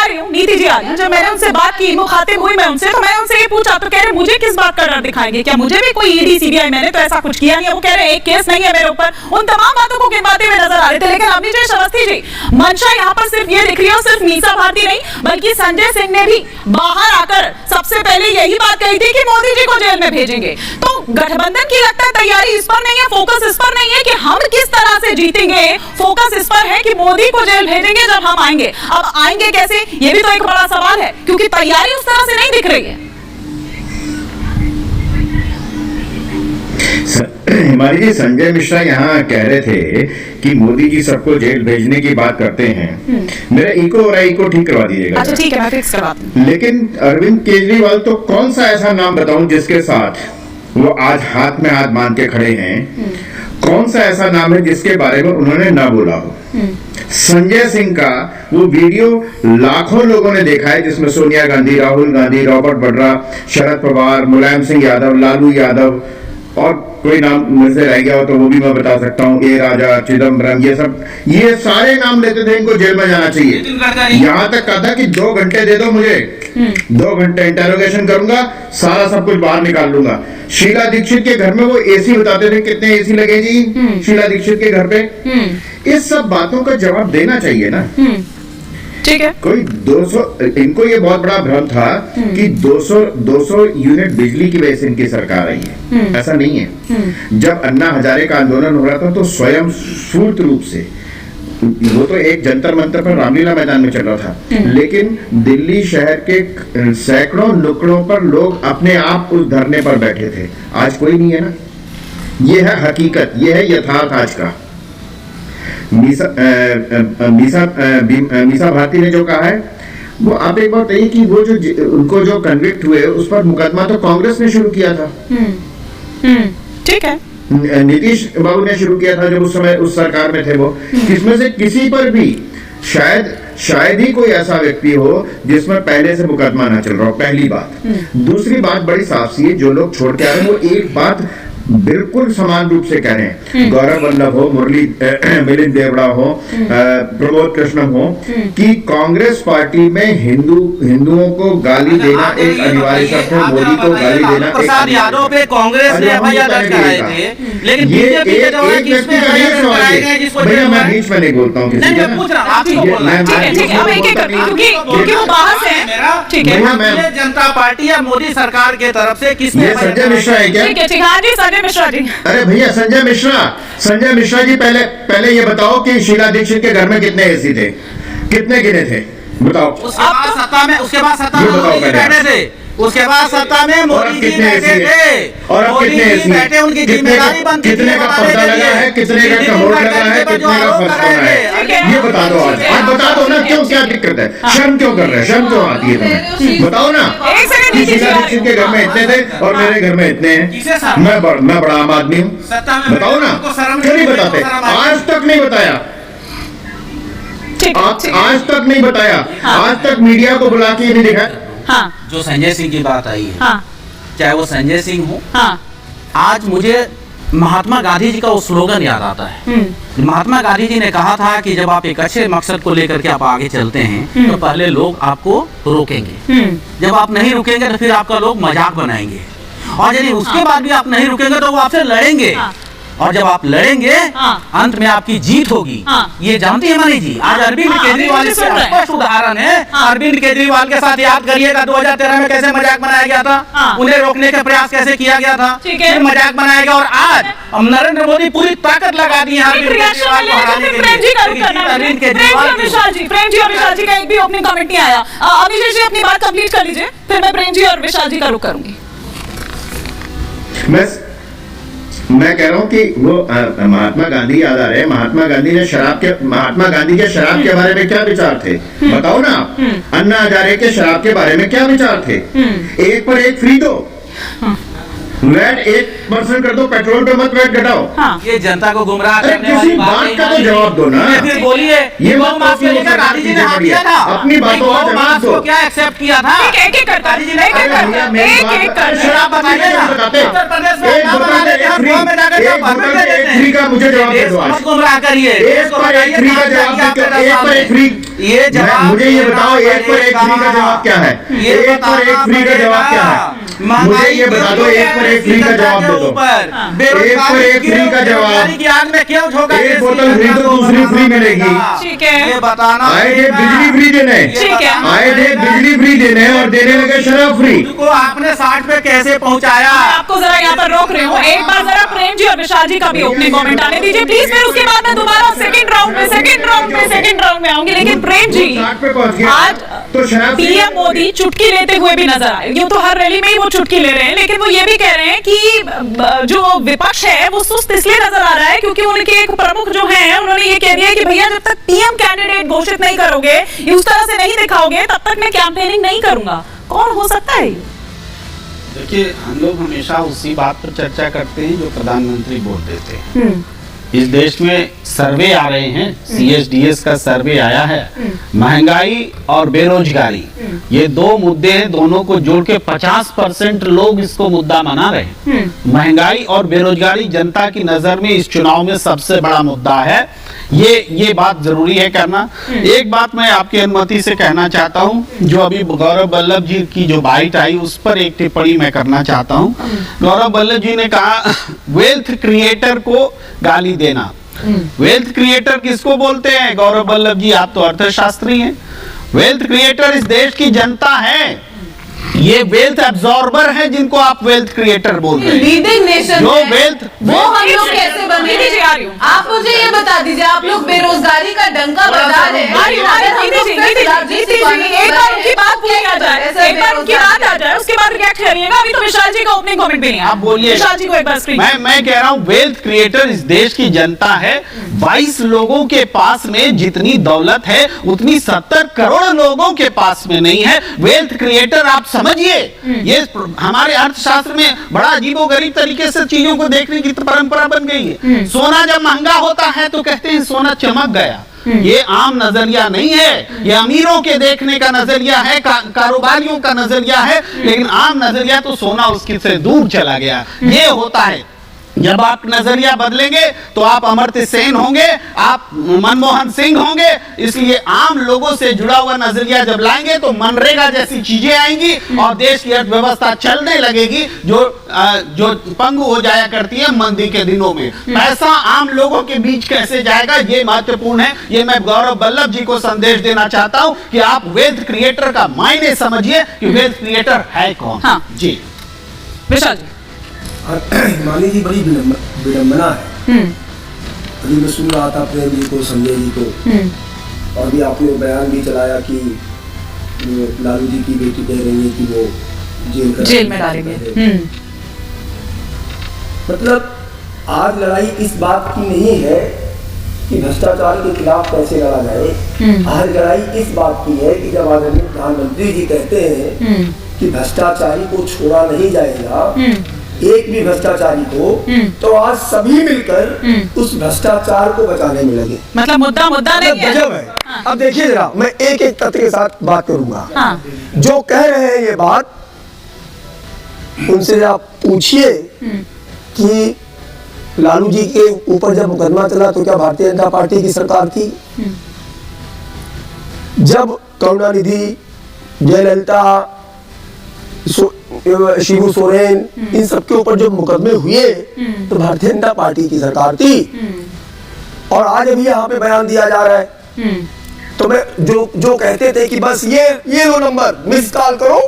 रही हूँ, जब मैंने उनसे बात की, मुखातिब हुई मैं उनसे, तो मैंने उनसे ये पूछा तो कह रहे मुझे किस बात का डर दिखाएंगे, क्या मुझे भी कोई ईडी सीबीआई, मैंने तो ऐसा कुछ किया नहीं है। वो कह रहे एक केस नहीं है मेरे ऊपर, उन तमाम बातों को गिनवाते हुए नजर आ रहे थे। लेकिन अभी जय अवस्थी जी मंशा यहाँ पर सिर्फ ये दिख रही है, सिर्फ मीसा भारती नहीं बल्कि संजय सिंह ने भी बाहर आकर सबसे पहले यही बात कही थी कि मोदी जी को जेल में भेजेंगे। तो गठबंधन की लगता है तैयारी इस पर नहीं है, फोकस इस पर नहीं है कि हम किस तरह से जीतेंगे, फोकस इस पर है कि मोदी को जेल भेजेंगे जब हम आएंगे। अब आएंगे कैसे, ये भी तो एक बड़ा सवाल है, क्योंकि तैयारी उस तरह से नहीं दिख रही है। हिमानी जी, संजय मिश्रा यहाँ कह रहे थे कि मोदी जी सबको जेल भेजने की बात करते हैं। मेरा इको और आई को ठीक करवा दीजिएगा। अच्छा ठीक है, मैं फिक्स करवाती हूँ। लेकिन अरविंद केजरीवाल तो कौन सा ऐसा नाम बताऊं जिसके साथ वो आज हाथ में हाथ बांध के खड़े हैं? कौन सा ऐसा नाम है जिसके बारे में उन्होंने ना बोला हो? संजय सिंह का वो वीडियो लाखों लोगों ने देखा है, जिसमें सोनिया गांधी, राहुल गांधी, रॉबर्ट वड्रा, शरद पवार, मुलायम सिंह यादव, लालू यादव और कोई नाम मुझसे रह गया हो तो वो भी मैं बता सकता हूँ, ए राजा, चिदम्बरम, ये सारे नाम लेते थे। इनको जेल में जाना चाहिए। यहाँ तक कहा था कि 2 घंटे दे दो मुझे, 2 घंटे इंटेरोगेशन करूंगा, सारा सब कुछ बाहर निकाल लूंगा। शीला दीक्षित के घर में वो एसी बताते थे, कितने एसी लगे जी शीला दीक्षित के घर पे? इस सब बातों का जवाब देना चाहिए ना। ठीक है, कोई 200, इनको ये बहुत बड़ा भ्रम था कि 200 यूनिट बिजली की वजह से इनकी सरकार आई है। ऐसा नहीं है। जब अन्ना हजारे का आंदोलन हो रहा था तो स्वयं स्फूर्त रूप से, वो तो एक जंतर मंतर पर रामलीला मैदान में चल रहा था, लेकिन दिल्ली शहर के सैकड़ों नुक्कड़ों पर लोग अपने आप उस धरने पर बैठे थे। आज कोई नहीं है ना। ये है हकीकत, ये है यथार्थ आज का। मीसा भारती ने जो कहा है वो आप एक बात बताइए कि वो जो उनको जो कन्विक्ट हुए उस पर मुकदमा तो कांग्रेस ने शुरू किया था। ठीक है, नीतीश बाबू ने शुरू किया था जब उस समय उस सरकार में थे वो। किसमें से किसी पर भी शायद ही कोई ऐसा व्यक्ति हो जिसमें पहले से मुकदमा ना चल रहा हो, पहली बात। दूसरी बात बड़ी साफ सी है, जो लोग छोड़ के आ रहे हैं वो एक बात बिल्कुल समान रूप से कह रहे हैं, गौरव वल्लभ हो, मुरली मिलिंद देवड़ा हो, प्रमोद कृष्णम हो, कि कांग्रेस पार्टी में हिंदुओं को गाली देना एक अनिवार्य शब्द है, मोदी को गाली देना प्रसाद यादव पे कांग्रेस ने एफआईआर दर्ज कराए थे, लेकिन बीजेपी के जो है किस पे एफआईआर कराए गए जिसको भैया मैं बीच में नहीं बोलता हूँ किसी नहीं मैं पूछ रहा हूँ आपको बोलना है। ठीक है अब एक एक करके क्योंकि वो बाहर से है। ठीक है भारतीय जनता पार्टी या मोदी सरकार के तरफ से किसने संजय मिश्रा है क्या? ठीक है हाँ जी संजय मिश्रा जी। अरे भैया संजय मिश्रा जी पहले ये बताओ कि शीला दीक्षित के घर में कितने एसी थे, कितने गिने थे बताओ। उसके बाद सत्ता में मोदी जी बैठे थे, उसके बाद सत्ता में मोदी जी बैठे थे और अब कितने एसी बैठे, उनकी जिम्मेदारी बनती कितने का पर्दा लगा है, कितने का कमोड लगा है, कितने का फर्श बना है, ये बता दो आज बता दो ना, क्यों क्या दिक्कत है, शर्म क्यों कर रहे हैं, शर्म क्यों आती है तुम्हें, बताओ ना। शीला दीक्षित के घर में इतने थे और मेरे घर में इतने हैं, मैं बड़ा आम आदमी हूँ, बताओ ना, क्यों नहीं बताते, आज तक नहीं बताया, आज तक नहीं बताया, आज तक मीडिया को बुला के नहीं दिखाया। हाँ। जो संजय सिंह की बात आई है, हाँ। चाहे वो संजय सिंह हो, हाँ। आज मुझे महात्मा गांधी जी का वो स्लोगन याद आता है। महात्मा गांधी जी ने कहा था कि जब आप एक अच्छे मकसद को लेकर के आप आगे चलते हैं तो पहले लोग आपको रोकेंगे, जब आप नहीं रुकेंगे तो फिर आपका लोग मजाक बनाएंगे, और यदि उसके बाद भी आप नहीं रुकेंगे तो वो आपसे लड़ेंगे, और जब आप लड़ेंगे अंत में आपकी जीत होगी। ये जानती है मनी जी, आज अरविंद केजरीवाल इसका स्पष्ट उदाहरण है। अरविंद केजरीवाल के साथ याद करिएगा 2013 में कैसे मजाक बनाया गया था, उन्हें रोकने का प्रयास कैसे किया गया था, फिर मजाक बनाया गया, और आज नरेंद्र मोदी पूरी ताकत लगा दी है अरविंद केजरीवाल को हराने के लिए। अरविंद केजरीवाल प्रेम जी और विशाल जी का एक भी ओपनिंग कमेंट नहीं आया। अभिषेक जी अपनी बात कंप्लीट कर लीजिए, फिर मैं प्रेम जी और विशाल जी का रुख करूंगी। मैं कह रहा हूँ कि वो महात्मा गांधी याद आ रहे हैं, महात्मा गांधी के शराब के बारे में क्या विचार थे बताओ ना आप। अन्ना हजारे के शराब के बारे में क्या विचार थे, एक पर एक फ्री दो, वैट 1% कर दो, पेट्रोल पे मत वैट घटाओ। ये जनता को गुमराह करने वाली बात का तो जवाब दो ना, फिर बोलिए ये बात गांधी जी ने हाथ दिया था, अपनी बातों का जवाब दो, क्या एक्सेप्ट किया था, एक एक करता है, शराब बताते फ्री का मुझे जवाब दे दो, गुमराह करिए, एक पर एक फ्री का जवाब, ये जवाब मुझे ये बताओ, एक पर एक फ्री का जवाब क्या है, एक पर एक फ्री का जवाब क्या है, मुझे ये बता दो, एक पर एक फ्री का जवाब दे दो, एक पर एक फ्री का जवाब, एक बोतल फ्री तो दूसरी फ्री मिलेगी, ठीक है ये बताना। आए थे बिजली फ्री देने, ठीक है, आए थे बिजली फ्री देने और देने लगे शराब फ्री, को आपने 60 पे कैसे पहुंचाया। मैं आपको जरा यहाँ पर रोक रही हूँ, एक बार जरा प्रेम जी और विशाल जी का भी ओपनिंग कमेंट आने दीजिए प्लीज, फिर उसके बाद मैं दोबारा सेकंड राउंड में आऊंगी। लेकिन प्रेम जी आज तो पीएम मोदी चुटकी लेते हुए भी नजर आए, यूं तो हर रैली में ही वो चुटकी ले रहे हैं, लेकिन वो ये भी कह रहे हैं कि जो विपक्ष है वो सुस्त इसलिए नजर आ रहा है क्योंकि उनके एक प्रमुख जो हैं उन्होंने ये कह दिया कि भैया जब तक पीएम कैंडिडेट घोषित नहीं करोगे, उस तरह से नहीं दिखाओगे, तब तक मैं कैंपेनिंग नहीं करूंगा। कौन हो सकता है? देखिए, हम लोग हमेशा उसी बात पर चर्चा करते हैं जो प्रधानमंत्री बोल देते हैं। इस देश में सर्वे आ रहे हैं, CSDS का सर्वे आया है, महंगाई और बेरोजगारी ये दो मुद्दे हैं, दोनों को जोड़ के 50% लोग इसको मुद्दा बना रहे हैं। महंगाई और बेरोजगारी जनता की नजर में इस चुनाव में सबसे बड़ा मुद्दा है, ये बात जरूरी है करना। एक बात मैं आपकी अनुमति से कहना चाहता हूं, जो अभी गौरव वल्लभ जी की जो बाइट आई उस पर एक टिप्पणी मैं करना चाहता हूं। गौरव वल्लभ जी ने कहा वेल्थ क्रिएटर को गाली देना। वेल्थ क्रिएटर किसको बोलते हैं? गौरव वल्लभ जी आप तो अर्थशास्त्री हैं। वेल्थ क्रिएटर इस देश की जनता है, ये वेल्थ एब्जॉर्बर है जिनको आप वेल्थ क्रिएटर बोल रहे हैं। लीडिंग नेशन जो वेल्थ वो हम लोग कैसे बने? आप मुझे ये बता दीजिए, आप लोग बेरोजगारी का डंका बजा रहे हैं, एक बार उनकी बात पूरी आ जाए, एक बार उनकी बात आ जाए, उसके बाद रिएक्ट करिएगा। अभी तो विशाल जी का ओपनिंग कमेंट भी नहीं है, आप बोलिए। विशाल जी को एक बार स्क्रीन मैं कह रहा हूँ वेल्थ क्रिएटर इस देश की जनता है। 22 लोगों के पास में जितनी दौलत है उतनी 70 करोड़ लोगों के पास में नहीं है। वेल्थ क्रिएटर आप समझिए, ये हमारे अर्थशास्त्र में बड़ा अजीबोगरीब तरीके से चीजों को देखने की परंपरा बन गई है। सोना जब महंगा होता है तो कहते हैं सोना चमक गया। ये आम नजरिया नहीं है, ये अमीरों के देखने का नजरिया है, कारोबारियों का नजरिया है, लेकिन आम नजरिया तो सोना उसकी से दूर चला गया। ये होता है जब आप नजरिया बदलेंगे तो आप अमर्त्य सेन होंगे, आप मनमोहन सिंह होंगे। इसलिए आम लोगों से जुड़ा हुआ नजरिया जब लाएंगे तो मनरेगा जैसी चीजें आएंगी और देश की अर्थव्यवस्था चलने लगेगी, जो पंगु हो जाया करती है मंदी के दिनों में। पैसा आम लोगों के बीच कैसे जाएगा, ये महत्वपूर्ण है। ये मैं गौरव वल्लभ जी को संदेश देना चाहता हूं कि आप वेल्थ क्रिएटर का मायने समझिए कि वेल्थ क्रिएटर है कौन। हाँ। जी विशाल जी, हिमानी जी बड़ी विडम्बना है। अभी मैं सुन रहा था प्रेम जी को, संजय जी को, और भी आपने बयान भी चलाया कि लालू जी की बेटी कह रही है कि वो जेल में डालेंगे। मतलब आज लड़ाई इस बात की नहीं है कि भ्रष्टाचार के खिलाफ कैसे लड़ा जाए। आज लड़ाई इस बात की है कि जब आदरणीय प्रधानमंत्री जी कहते हैं कि भ्रष्टाचारी को छोड़ा नहीं जाएगा, एक भी भ्रष्टाचारी को, तो आज सभी मिलकर उस भ्रष्टाचार को बचाने में लगे। मतलब मुद्दा नहीं है। गजब है। अब देखिए जरा, मैं एक एक तथ्य के साथ बात करूंगा। जो कह रहे हैं ये बात, उनसे आप पूछिए कि लालू जी के ऊपर जब मुकदमा चला तो क्या भारतीय जनता पार्टी की सरकार थी? जब करुणानिधि, जयललिता, शिबू सोरेन, इन सबके ऊपर जो मुकदमे हुए तो भारतीय जनता पार्टी की सरकार थी। और आज अभी यहाँ पे बयान दिया जा रहा है। तो मैं जो कहते थे कि बस ये 2 नंबर मिस कॉल करो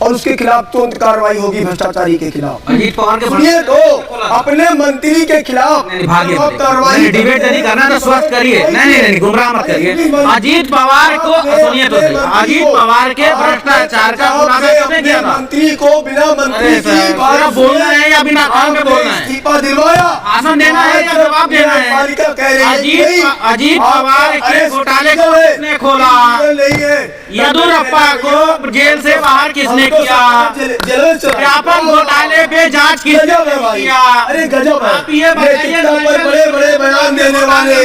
और उसके खिलाफ तुरंत कार्रवाई होगी, भ्रष्टाचारी के खिलाफ। अजीत पवार के सुनिए तो, अपने मंत्री के खिलाफ कार्रवाई। डिबेट नहीं करना तो स्वस्थ करिए। नहीं, गुमराह मत करिए। अजीत पवार को सुनिए तो, अजीत पवार के भ्रष्टाचार का खुलासा किसने किया था? मंत्री को बिना मंत्री की बोलना है या बिना काम के बोलना है? इस्तीफा दिलवाया, भाषण देना है या जवाब देना है? अजीत पवार के घोटाले को किसने खोला? येदियुरप्पा को जेल से बाहर किसने किया? व्यापक घोटाले पे जांच किसने किया? अरे गजब है। आप ये बताइए, बड़े बड़े बयान देने वाले,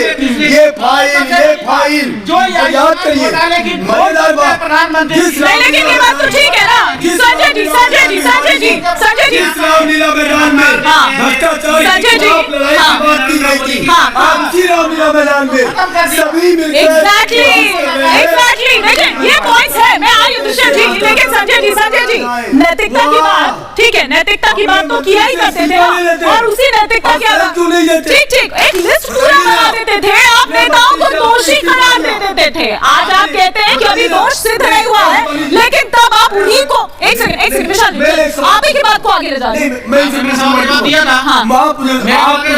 ये फाइल जो याद करिए, मजेदार बात। प्रधानमंत्री। लेकिन ये बात तो ठीक है ना संजय जी। रामलीला मैदान में भ्रष्टाचार के खिलाफ लड़ाई की बात की गई थी। उसी रामलीला मैदान में सभी मिलकर एग्जैक्टली देखिए ये पॉइंट्स है। मैं आई दुष्यंत जी, लेकिन संजय जी नैतिकता की बात, ठीक है, नैतिकता की बात तो किया ही करते थे और उसी नैतिकता के ठीक एक लिस्ट पूरा बना देते थे। आप नेताओं को दोषी करार दे देते थे। आज आप कहते हैं कि अभी दोष सिद्ध नहीं हुआ है, लेकिन तब आप उन्हीं को एक सेकंड विशाल जी, आप ही की बात को आगे ले जाते हैं। दिया था।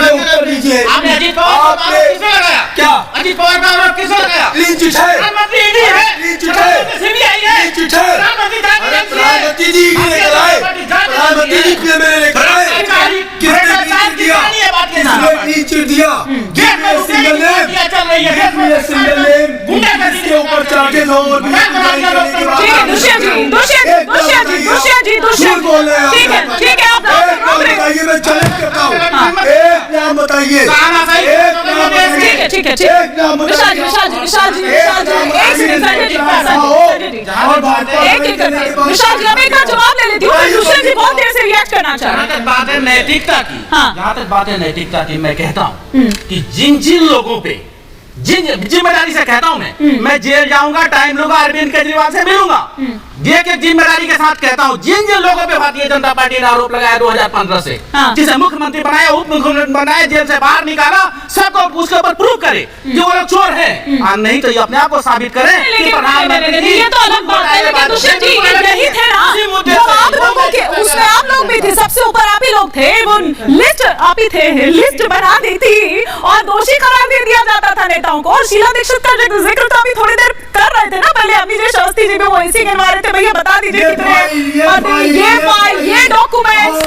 उत्तर दीजिए। आपने अजीत पवार का आरोप किसने लगाया? क्या अजीत पवार का आरोप किसने लगाया? क्लीन चिट है, प्रधानमंत्री ईडी है, क्लीन चिट है, सीबीआई है, क्लीन चिट है। प्रधानमंत्री जी ने लेकर आए, प्रधानमंत्री जी ने मेरे लेकर आए। किसने क्लीन चिट दिया? किसने क्लीन चिट दिया? सिंगल नेम जिसके ऊपर चार्जेस हो और ठीक है, आप बताइए, मैं चैलेंज करता हूँ, एक नाम बताइए, ठीक है, एक नाम विशाल जी मैं का जवाब ले लेती हूँ। दुष्यंत जी बहुत देर से रिएक्ट करना चाह रहे हैं। बात है नैतिकता की। जहाँ तक बात है नैतिकता की, मैं कहता हूँ कि जिन लोगों पे जिम्मेदारी से कहता हूँ मैं जेल जाऊंगा, टाइम लूंगा, अरविंद केजरीवाल से मिलूंगा, ये के जिम्मेदारी के साथ कहता हूँ। जिन लोगों पे भारतीय जनता पार्टी ने आरोप लगाया 2015 से, जिसे मुख्यमंत्री बनाया, उप मुख्यमंत्री बनाया, जेल से बाहर निकाला, सबको उसके ऊपर प्रूव करे कि वो लोग चोर है। नहीं तो ये अपने आप को साबित करे कि प्रधानमंत्री। ये तो अलग बात है, लेकिन दुष्यंत जी यही थे ना जो आप लोगों के, उसमें आप लोग भी थे, सबसे ऊपर आप ही लोग थे। वो लिस्ट आप ही थे, लिस्ट बना दी थी और दोषी करार दे दिया जाता था नेताओं को। और शीला दीक्षित का जिक्र तो अभी थोड़ी देर कर रहे थे ना पहले, अभिजीत शास्त्री जी भी वो इसी गिनवा रहे थे। भैया बता दीजिए कितने ये फाइल, ये डॉक्यूमेंट्स,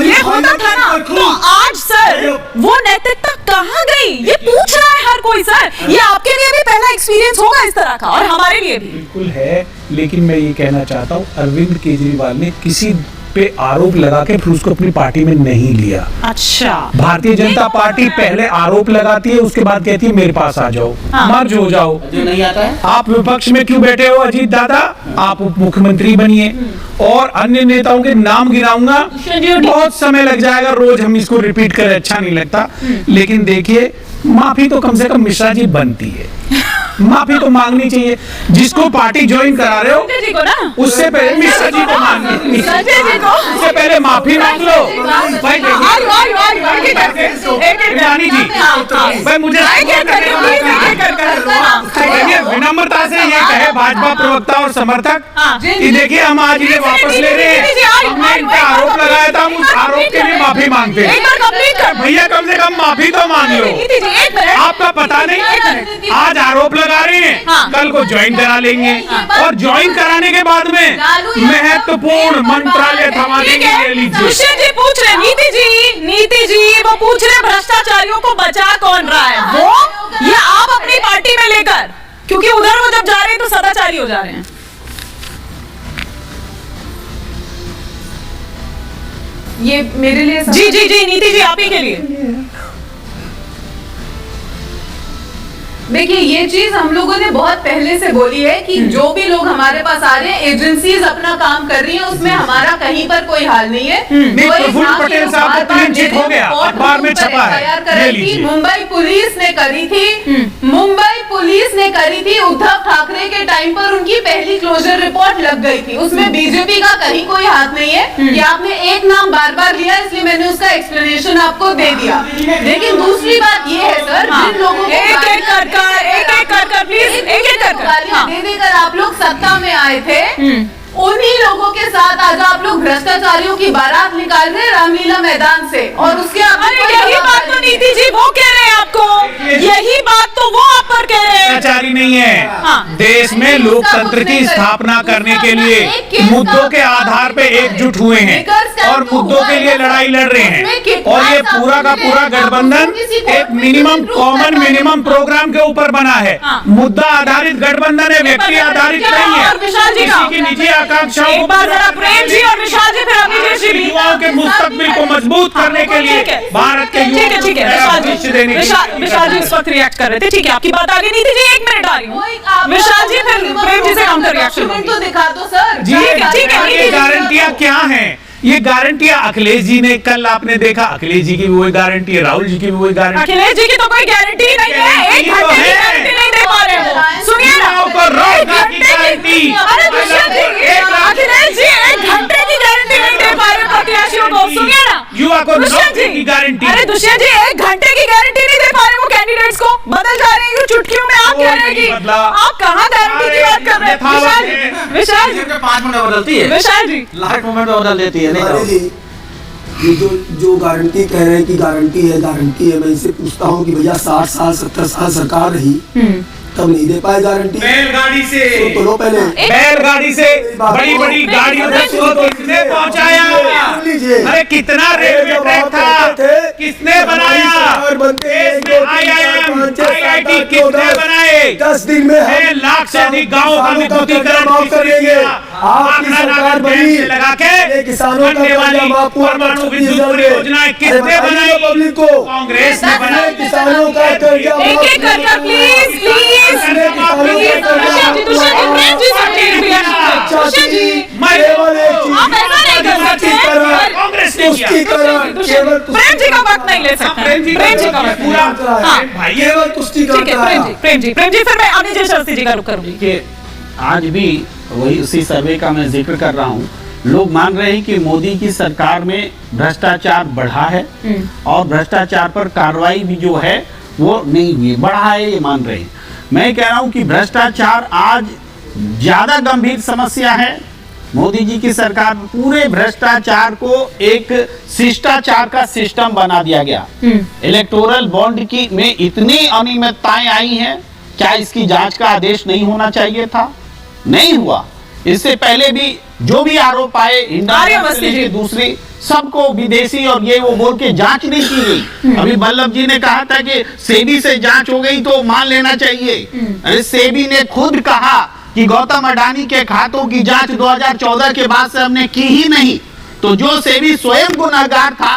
ये होता था ना। तो आज सर वो नैतिकता कहाँ गई, ये पूछ रहा है हर कोई। सर ये आपके लिए भी पहला एक्सपीरियंस होगा इस तरह का, और हमारे लिए भी बिल्कुल है। लेकिन मैं ये कहना चाहता हूँ, अरविंद केजरीवाल ने किसी पे आरोप लगा के फिर उसको अपनी पार्टी में नहीं लिया। अच्छा, भारतीय जनता पार्टी पहले आरोप लगाती है, उसके बाद कहती है मेरे पास आ जाओ, मर्ज हो जाओ। जो नहीं आता है आप विपक्ष में क्यों बैठे हो अजीत दादा, आप उप मुख्यमंत्री बनिए। और अन्य नेताओं के नाम गिनाऊंगा, बहुत समय लग जाएगा, रोज हम इसको रिपीट करें अच्छा नहीं लगता। लेकिन देखिए, माफी तो कम से कम मिश्रा जी बनती है, माफी तो मांगनी चाहिए। जिसको पार्टी ज्वाइन करा रहे हो उससे पहले मिश्रा जी को मांगनी, उससे पहले माफी मांग लो। भाई रानी जी, भाई मुझे विनम्रता से ये कहे भाजपा प्रवक्ता और समर्थक कि देखिए हम आज इन्हें वापस ले रहे हैं, हमने इन पे आरोप लगाया था, हम उस आरोप के लिए माफी मांगते हैं। भैया कम से कम माफी तो मांग लो। आपका पता नहीं, आज आरोप लगा रहे हैं, कल को ज्वाइन करा लेंगे और ज्वाइन कराने के बाद में महत्वपूर्ण मंत्रालय थमा देंगे। दुष्यंत जी पूछ रहे, नीति जी वो पूछ रहे भ्रष्टाचारियों को बचा कौन रहा है, वो या आप अपनी पार्टी में लेकर, क्योंकि उधर वो जब जा रहे हैं तो सदाचारी हो जा रहे हैं। ये मेरे लिए जी नीति जी आप ही के लिए। देखिए, ये चीज हम लोगों ने बहुत पहले से बोली है कि जो भी लोग हमारे पास आ रहे हैं, एजेंसीज अपना काम कर रही हैं, उसमें हमारा कहीं पर कोई हाल नहीं है। प्रफुल्ल पटेल साहब का क्लीन चिट हो गया, अखबार में छपा है। मुंबई पुलिस ने करी थी, उद्धव ठाकरे के टाइम पर उनकी पहली क्लोजर रिपोर्ट लग गई थी, उसमें बीजेपी का कहीं कोई हाथ नहीं है। कि आपने एक नाम बार बार लिया, इसलिए मैंने उसका एक्सप्लेनेशन आपको दे दिया। लेकिन दूसरी बात ये है सर, जिन लोगों को प्लीज दे देकर आप लोग सत्ता में आए थे, उन्हीं लोगों के साथ आज आप लोग भ्रष्टाचारियों की बारात निकाल रहे हैं रामलीला मैदान से। और उसके यही बात तो नीति जी वो कह रहे हैं आपको, यही बात तो वो आप पर कह रहे हैं। भ्रष्टाचारी नहीं है, देश में लोकतंत्र की स्थापना करने के लिए मुद्दों के आधार पे एकजुट हुए हैं और मुद्दों के लिए लड़ाई लड़ रहे हैं। और ये पूरा का पूरा गठबंधन एक मिनिमम प्रोग्राम के ऊपर बना है। मुद्दा आधारित गठबंधन है, व्यक्ति आधारित नहीं है। किसी की निजी आकांक्षाओं प्रेम जी और विशाल जी, फिर अभिजीत जी, युवाओं के मुस्तकबिल को मजबूत करने के लिए भारत के ठीक है विशाल जी इस वक्त रिएक्ट कर रहे थे, ठीक है आपकी बात आगे। नीति जी 1 मिनट आ रही हूँ, विशाल जी फिर प्रेम जी से काउंटर रिएक्शन तो दिखा दो सर। ठीक है, ये गारंटियां क्या हैं? ये गारंटियां अखिलेश जी ने, कल आपने देखा अखिलेश जी की भी वही गारंटी है, राहुल जी की भी वही गारंटी। अखिलेश जी की तो कोई गारंटी नहीं है, 1 घंटे की गारंटी नहीं दे पा रहे हो। सुनिए ना, अरे अखिलेश जी 1 घंटे की गारंटी नहीं दे पा रहे प्रत्याशियों को। सुनिए ना, युवा को 9 की गारंटी। अरे दुष्यंत जी 1 घंटे की गारंटी नहीं दे पा रहे वो कैंडिडेट्स को, बदल जा रहे हैं चुटकियों में। आप कह रहे हैं कि आप कहाँ गारंटी की बात कर रहे हैं? विशाल जी 5 मिनट बदलती है, विशाल जी लास्ट मोमेंट में बदल देती है। ये जो गारंटी कह रहे हैं कि गारंटी है, मैं इनसे पूछता हूँ कि भैया 60 साल 70 साल सरकार रही, तब नहीं दे पाए गारंटी। बैलगाड़ी से तो लो पहले बैलगाड़ी से बड़ी गाड़ियों से किसने पहुंचाया? अरे कितना रेलवे ट्रैक था, किसने बनाया? IIT किसने बनाए? 10 दिन में 6 लाख से अधिक गाँवों का विद्युतीकरण किसने किया? आपकी सरकार बनी, लगा के किसानों का परमाणु विद्युत परियोजनाएं किसने बनाई? पब्लिक को कांग्रेस ने बनाई। किसानों का कर्जा प्लीज प्रेम जी का वक्त नहीं ले सकते। प्रेम जी का वक्त पूरा प्रेम जी फिर मैं अभिजीत शास्त्री जी का रुख करूंगी। आज भी वही उसी सर्वे का मैं जिक्र कर रहा हूँ। लोग मान रहे हैं कि मोदी की सरकार में भ्रष्टाचार बढ़ा है और भ्रष्टाचार पर कार्रवाई भी जो है वो नहीं हुई, बढ़ा है ये मान रहे हैं। मैं कह रहा हूं कि भ्रष्टाचार आज ज्यादा गंभीर समस्या है। मोदी जी की सरकार पूरे भ्रष्टाचार को एक शिष्टाचार का सिस्टम बना दिया गया। इलेक्टोरल बॉन्ड की में इतनी अनियमितताएं आई हैं, क्या इसकी जांच का आदेश नहीं होना चाहिए था? नहीं हुआ। इससे पहले भी जो भी आरोप आए, इंडस्ट्री दूसरी सबको विदेशी और ये वो बोल के जांच नहीं की गई। अभी बल्लभ जी ने कहा था कि सेबी से जांच हो गई तो मान लेना चाहिए। अरे सेबी ने खुद कहा कि गौतम अडानी के खातों की जांच 2014 के बाद से हमने की ही नहीं, तो जो सेबी स्वयं गुनाहगार था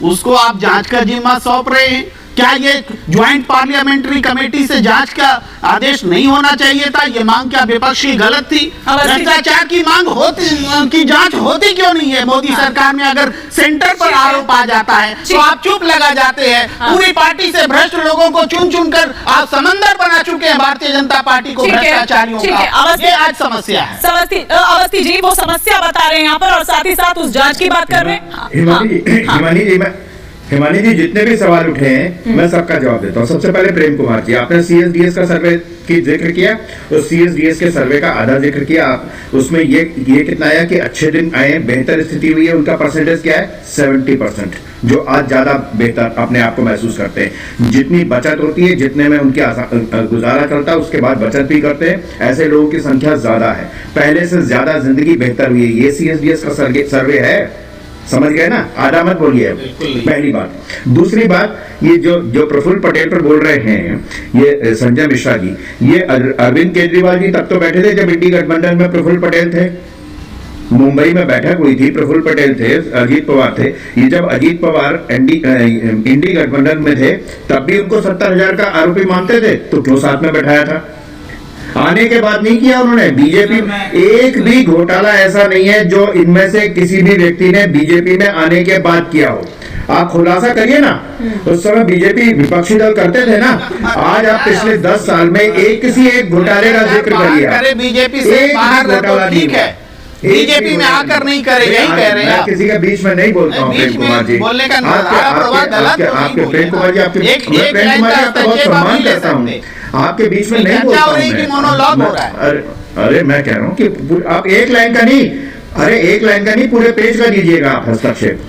उसको आप जांच का जिम्मा सौंप रहे हैं। क्या ये ज्वाइंट पार्लियामेंट्री कमेटी से जांच का आदेश नहीं होना चाहिए था? ये मांग क्या विपक्ष की गलत थी? भ्रष्टाचार की मांग होती की जांच होती क्यों नहीं है मोदी सरकार में? अगर सेंटर पर आरोप आ जाता है तो आप चुप लगा जाते हैं। पूरी पार्टी से भ्रष्ट लोगों को चुन चुन कर आप समंदर बना चुके हैं भारतीय जनता पार्टी को भ्रष्टाचारियों का। ये आज समस्या है। अवस्थी जी वो समस्या बता रहे हैं यहाँ पर और साथ ही साथ उस जांच की बात कर रहे हैं। हिमानी जी जितने भी सवाल उठे हैं मैं सबका जवाब देता हूँ। सबसे पहले प्रेम कुमार जी, आपने सीएसडीएस का सर्वे की जिक्र किया और सीएसडीएस के सर्वे का आधा जिक्र किया। उसमें ये कितना आया कि अच्छे दिन आए, बेहतर स्थिति हुई है, उनका परसेंटेज क्या है? 70%, जो आज ज्यादा बेहतर अपने आप को महसूस करते हैं। जितनी बचत होती है, जितने में उनकी गुजारा चलता है, उसके बाद बचत भी करते हैं, ऐसे लोगों की संख्या ज्यादा है। पहले से ज्यादा जिंदगी बेहतर हुई है। ये सीएसडीएस का सर्वे है, समझ गए ना? आधा मत बोलिए। पहली बात। दूसरी बात, ये जो प्रफुल्ल पटेल पर बोल रहे हैं, ये संजय मिश्रा जी, ये अरविंद केजरीवाल जी तब तो बैठे थे जब इंडी गठबंधन में प्रफुल्ल पटेल थे। मुंबई में बैठक हुई थी, प्रफुल्ल पटेल थे, अजीत पवार थे। ये जब अजीत पवार इंडी गठबंधन में थे तब भी उनको 70,000 का आरोपी मानते थे, तो क्यों साथ में बैठाया था? आने के बाद नहीं किया उन्होंने। बीजेपी एक भी घोटाला ऐसा नहीं है जो इनमें से किसी भी व्यक्ति ने बीजेपी में आने के बाद किया हो। आप खुलासा करिए ना। उस समय बीजेपी विपक्षी दल करते थे ना। आज आप पिछले 10 साल में किसी एक घोटाले का जिक्र करिए। बीजेपी से बाहर घोटाला ठीक है, बीजेपी में आकर नहीं करे, यही कह रहे हैं। किसी के बीच में नहीं बोलता हूँ प्रेम कुमार जी। बोलने का आपके प्रेम कुमार जी, आपका बहुत सम्मान करता हूँ। आपके बीच में नहीं बोलता हूँ। अरे मैं कह रहा हूँ कि आप एक लाइन का नहीं, अरे एक लाइन का नहीं, पूरे पेज का दीजिएगा आप हस्तक्षेप,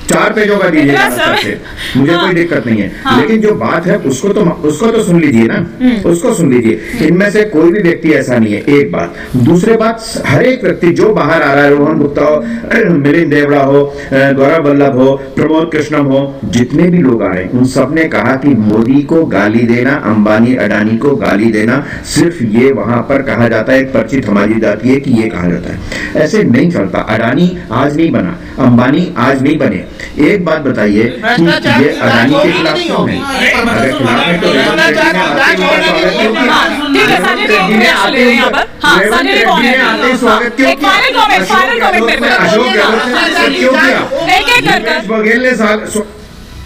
4 पेजों का दीजिएगा हस्तक्षेप, मुझे कोई दिक्कत नहीं है। लेकिन जो बात है उसको तो सुन लीजिए ना, उसको सुन लीजिए। इनमें से कोई भी व्यक्ति ऐसा नहीं है, एक बात। दूसरी बात, हर एक व्यक्ति जो बाहर आ रहा है, रोहन गुप्ता हो, मिलिंद देवड़ा हो, गौरव वल्लभ हो, प्रमोद कृष्णम हो, जितने भी लोग आ रहे हैं उन सब ने कहा कि मोदी को गाली देना, अंबानी अडानी को गाली देना, सिर्फ ये वहां पर कहा जाता है, एक पर्ची थमा दी जाती है कि ये कहा जाता है। ऐसे नहीं चलता। अडानी आज नहीं बना, अंबानी आज नहीं बने। एक बात बताइए कि ये अडानी के खिलाफ क्यों है? अगर खिलाफ है तो स्वागत क्यों किया?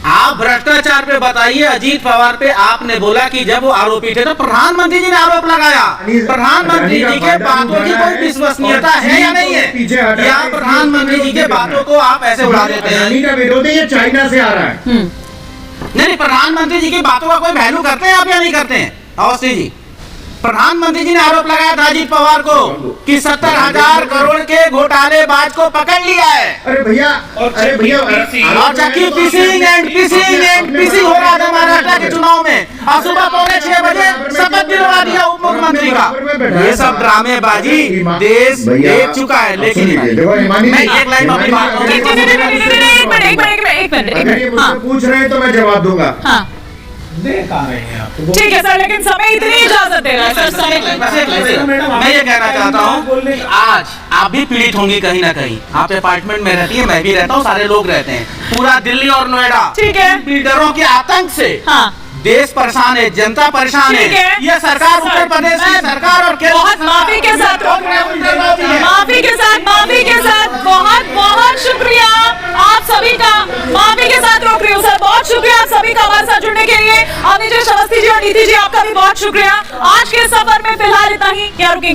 आप भ्रष्टाचार पे बताइए। अजीत पवार पे आपने बोला कि जब वो आरोपी थे तो प्रधानमंत्री जी ने आरोप लगाया। प्रधानमंत्री जी के बातों की कोई विश्वसनीयता है या नहीं है? या प्रधानमंत्री जी के बातों को आप ऐसे उड़ा देते हैं? का विरोध है, ये चाइना से आ रहा है। नहीं, प्रधानमंत्री जी की बातों का कोई वैल्यू करते हैं आप या नहीं करते हैं? अवस्थी जी, प्रधानमंत्री जी ने आरोप लगाया था अजीत पवार को कि 70,000 करोड़ के घोटालेबाज को पकड़ लिया है। अरे भैया, और जबकि पीसिंग हो रहा था महाराष्ट्र के चुनाव में, और सुबह 6:45 बजे शपथ दिलवा दिया उप मुख्यमंत्री का। ये सब ड्रामेबाजी देश देख चुका है। लेकिन मैं एक लाइन अपनी बात पूछ रहे हैं तो मैं जवाब दूंगा। ठीक है सर, लेकिन समय इतनी इजाजत दे रहा है सर। मैं ये कहना चाहता हूँ कि आज आप भी पीड़ित होंगे कहीं ना कहीं। आप अपार्टमेंट में रहती है, मैं भी रहता हूँ, सारे लोग रहते हैं। पूरा दिल्ली और नोएडा ठीक है बिल्डरों के आतंक से देश परेशान है, जनता परेशान है। ये सरकार उत्तर प्रदेश की सरकार और बहुत माफी के साथ बहुत बहुत शुक्रिया आप सभी का, माफी के साथ रोक रही हूँ सर। बहुत शुक्रिया आप सभी का हमारे साथ जुड़ने के लिए। अनिल जी, अवस्थी जी और नीति जी, आपका भी बहुत शुक्रिया। आज के सफर में फिलहाल इतना ही। क्या रुकेंगे?